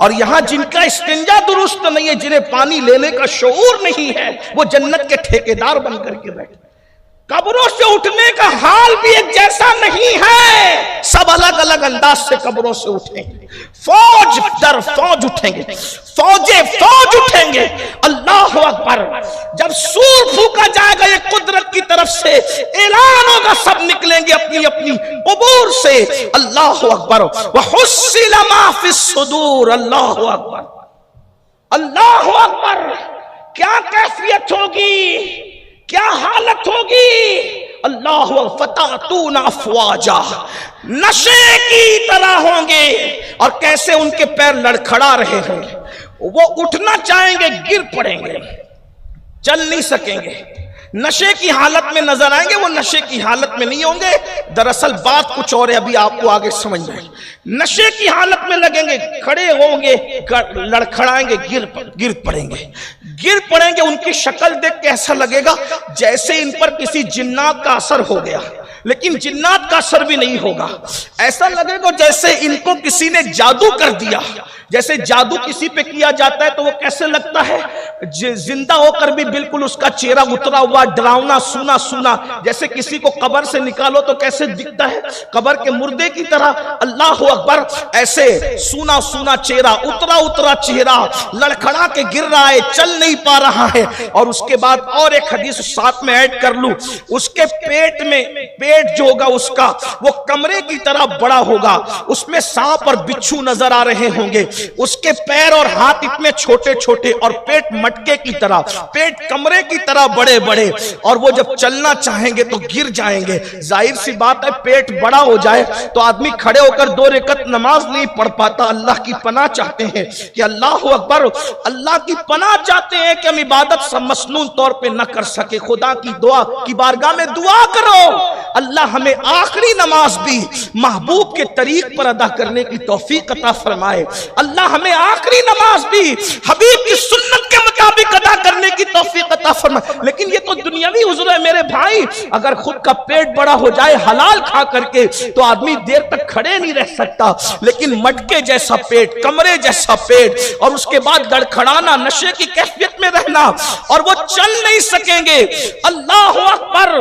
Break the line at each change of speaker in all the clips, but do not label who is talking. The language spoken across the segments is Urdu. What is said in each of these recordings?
اور یہاں جن کا استنجا درست نہیں ہے، جنہیں پانی لینے کا شعور نہیں ہے، وہ جنت کے ٹھیکیدار بن کر کے بیٹھے۔ قبروں سے اٹھنے کا حال بھی ایک جیسا نہیں ہے، سب الگ الگ انداز سے قبروں سے اٹھیں گے، فوج در فوج اٹھیں گے، فوج اٹھیں گے۔ اللہ اکبر، جب سور پھونکا جائے گا یہ قدرت کی طرف سے اعلان ہوگا، سب نکلیں گے اپنی اپنی قبور سے۔ اللہ اکبر، وحصل ما فی الصدور۔ اللہ اکبر، اللہ اکبر، کیا کیفیت ہوگی، کیا حالت ہوگی۔ اللہ فتاتون افواجا، نشے کی طرح ہوں گے، اور کیسے ان کے پیر لڑکھڑا رہے ہوں گے، وہ اٹھنا چاہیں گے گر پڑیں گے، چل نہیں سکیں گے، نشے کی حالت میں نظر آئیں گے، وہ نشے کی حالت میں نہیں ہوں گے۔ دراصل بات کچھ اور ہے، ابھی آپ کو آگے سمجھ میں آئے۔ نشے کی حالت میں لگیں گے، کھڑے ہوں گے، لڑکھڑائیں گے، گر پڑیں گے۔ ان کی شکل دیکھ کے ایسا لگے گا جیسے ان پر کسی جنات کا اثر ہو گیا، لیکن جنات کا اثر بھی نہیں ہوگا۔ ایسا لگے گا جیسے ان کو کسی نے جادو کر دیا۔ جیسے جادو کسی پہ کیا جاتا ہے تو وہ کیسے لگتا ہے، زندہ ہو کر بھی بالکل اس کا چہرہ اترا ہوا، ڈراؤنا سونا، جیسے کسی کو قبر سے نکالو تو کیسے دکھتا ہے، قبر کے مردے کی طرح۔ اللہ اکبر، ایسے سونا چہرہ، اترا چہرہ، لڑکھڑا کے گر رہا ہے، چل نہیں پا رہا ہے۔ اور اس کے بعد اور ایک حدیث ساتھ میں ایڈ کر لوں، اس کے پیٹ جو ہوگا اس کا، وہ کمرے کی طرح بڑا ہوگا، اس میں سانپ اور بچھو نظر آ رہے ہوں گے، اس کے پیر اور ہاتھ اتنے چھوٹے اور پیٹ مٹکے کی طرح، پیٹ کمرے کی طرح بڑے، اور وہ جب چلنا چاہیں گے تو گر جائیں گے۔ ظاہر سی بات ہے، پیٹ بڑا ہو جائے تو آدمی کھڑے ہو کر 2 رکعت نماز نہیں پڑھ پاتا۔ اللہ کی پناہ چاہتے ہیں کہ اللہ اکبر، اللہ کی پناہ چاہتے ہیں کہ ہم عبادت مسنون طور پہ نہ کر سکے۔ خدا کی دعا کی بارگاہ میں دعا کرو، اللہ ہمیں آخری نماز بھی محبوب کے طریق پر ادا کرنے کی توفیق عطا فرمائے۔ اللہ ہمیں آخری نماز بھی حبیب کی سنت کے مطابق ادا کرنے کی توفیق عطا فرمائے۔ لیکن یہ تو دنیاوی عذر ہے میرے بھائی، اگر خود کا پیٹ بڑا ہو جائے حلال کھا کر کے تو آدمی دیر تک کھڑے نہیں رہ سکتا، لیکن مٹکے جیسا پیٹ، کمرے جیسا پیٹ، اور اس کے بعد لڑکھڑانا، نشے کی کیفیت میں رہنا، اور وہ چل نہیں سکیں گے۔ اللہ اکبر،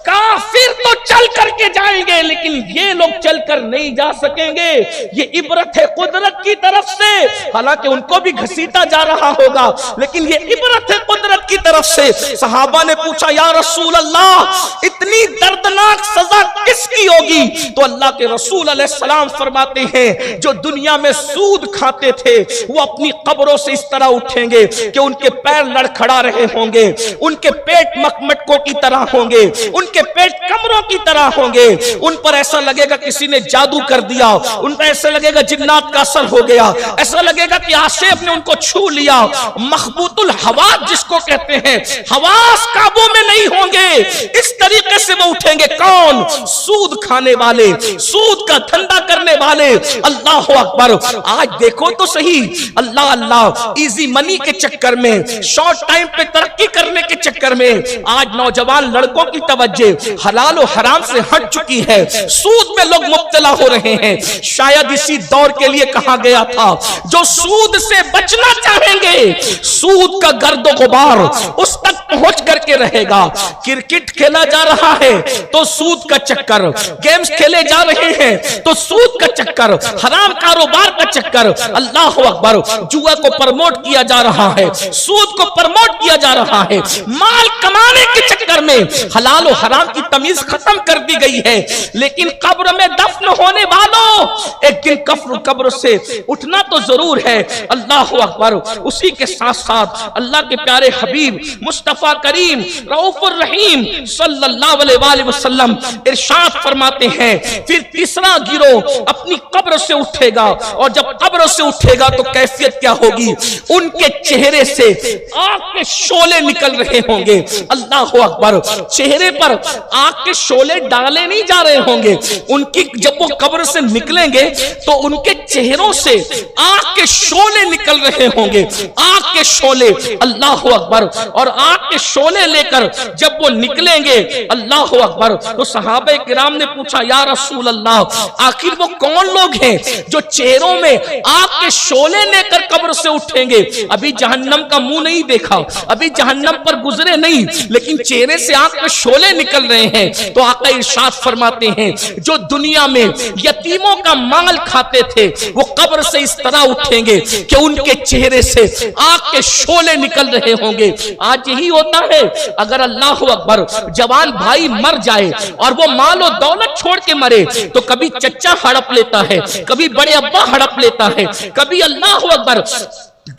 کافر تو چل کر کے جائیں گے، لیکن یہ لوگ چل کر نہیں جا سکیں گے۔ یہ عبرت ہے قدرت کی طرف سے، حالانکہ ان کو بھی گھسیٹا جا رہا ہوگا، لیکن یہ عبرت ہے قدرت کی طرف سے۔ صحابہ نے پوچھا یا رسول اللہ، اتنی دردناک سزا کس کی ہوگی؟ تو اللہ کے رسول علیہ السلام فرماتے ہیں جو دنیا میں سود کھاتے تھے وہ اپنی قبروں سے اس طرح اٹھیں گے کہ ان کے پیر لڑکھڑا رہے ہوں گے، ان کے پیٹ مٹکوں کی طرح ہوں گے، ان کے پیٹ کمروں کی طرح ہوں گے، ان پر ایسا لگے گا کسی نے جادو کر دیا، ان پر ایسا لگے گا جنات کا اثر ہو گیا، ایسا لگے گا کہ آصف نے ان کو چھو لیا۔ مخبوط الحواس جس کو کہتے ہیں، حواس قابو میں نہیں ہوں گے، اس طریقے سے وہ اٹھیں گے۔ کون؟ سود کھانے والے، سود کا دھندا کرنے والے۔ اللہ اکبر، آج دیکھو تو صحیح، اللہ ایزی منی کے چکر میں، شارٹ ٹائم پہ ترقی کرنے کے چکر میں آج نوجوان لڑکوں کی توجہ حلال و حرام سے ہٹ چکی ہے، سود میں لوگ مبتلا ہو رہے ہیں۔ شاید اسی دور کے لیے کہا گیا تھا جو سود سے بچنا چاہیں گے، سود کا گرد و غبار اس تک پہنچ کر کے رہے گا۔ کرکٹ کھیلا جا رہا ہے تو سود کا چکر، گیمز کھیلے جا رہے ہیں تو سود کا چکر، حرام کاروبار کا چکر۔ اللہ اکبر، جوا کو پرموٹ کیا جا رہا ہے، سود کو پرموٹ کیا جا رہا ہے، مال کمانے کے چکر میں حلال و حرام کی تمیز ختم کر دی گئی ہے۔ لیکن قبر میں دفن ہونے والوں، ایک دن قبر سے اٹھنا تو ضرور ہے۔ اللہ اکبر، اسی کے ساتھ ساتھ اللہ کے پیارے حبیب مصطفیٰ کریم رؤوف الرحیم صلی اللہ علیہ وآلہ وسلم ارشاد فرماتے ہیں پھر تیسرا گروہ اپنی قبر سے اٹھے گا، اور جب قبر سے اٹھے گا تو کیفیت کیا ہوگی؟ ان کے چہرے سے آگ کے شعلے نکل رہے ہوں گے۔ اللہ اکبر، اکبر، چہرے پر آگ کے شعلے ڈالے نہیں جا رہے ہوں گے، ان کی جب وہ قبر سے نکلیں گے تو ان کے چہروں سے آگ کے شعلے نکل رہے ہوں گے، آگ کے شعلے، اللہ اکبر، اور آگ کے شعلے لے کر جب وہ نکلیں گے، اللہ اکبر، تو صحابہ کرام نے پوچھا یا رسول اللہ آخر وہ کون لوگ ہیں جو چہروں میں آگ کے شعلے لے کر قبر سے اٹھیں گے؟ ابھی جہنم کا منہ نہیں دیکھا، ابھی جہنم پر گزرے نہیں، لیکن چہرے سے آگ کے شعلے نکل رہے ہیں۔ تو آقا ارشاد فرماتے ہیں جو دنیا میں یتیموں کا مال کھاتے تھے وہ قبر سے اس طرح اٹھیں گے کہ ان کے چہرے سے آگ کے شعلے نکل رہے ہوں گے۔ آج یہی ہوتا ہے، اگر اللہ اکبر جوان بھائی مر جائے اور وہ مال و دولت چھوڑ کے مرے تو کبھی چچا ہڑپ لیتا ہے، کبھی بڑے ابا ہڑپ لیتا ہے، کبھی اللہ اکبر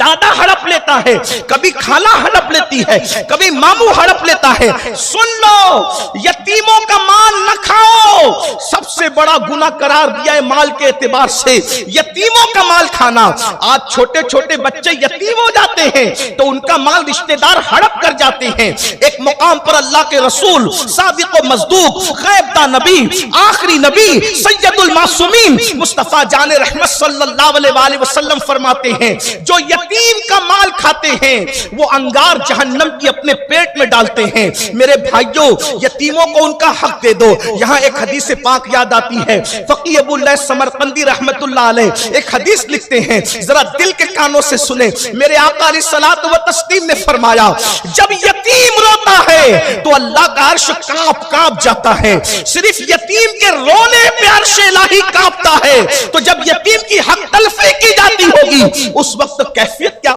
دادا ہڑپ لیتا ہے، کبھی خالہ ہڑپ لیتی ہے، کبھی ماموں ہڑپ لیتا ہے۔ سن لو، یتیموں کا مال نہ کھاؤ، سب سے بڑا گناہ قرار دیا ہے مال کے اعتبار سے یتیموں کا مال کھانا۔ آج چھوٹے چھوٹے بچے یتیم ہو جاتے ہیں تو ان کا مال رشتہ دار ہڑپ کر جاتے ہیں۔ ایک مقام پر اللہ کے رسول صادق و مصدوق غیب داں نبی آخری نبی سید المعصومین مصطفیٰ جان رحمت صلی اللہ علیہ وآلہ وسلم فرماتے ہیں جو یتیم کا مال کھاتے ہیں وہ انگار جہنم کی اپنے پیٹ میں ڈالتے ہیں۔ میرے بھائیوں، یتیموں کو ان کا حق دے دو۔ یہاں ایک حدیث پاک یاد آتی ہے، فقی ابو اللہ سمرقندی رحمت اللہ علیہ ایک حدیث لکھتے ہیں، ذرا دل کے کانوں سے سنیں۔ میرے آقا علیہ الصلوۃ والتسلیم نے فرمایا جب یتیم روتا ہے تو اللہ کا عرش کانپ کانپ جاتا ہے، صرف یتیم کے رونے پہ عرش الہی کانپتا ہے۔ تو جب یتیم کی حق تلفی کی جاتی ہوگی اس وقت کیفیت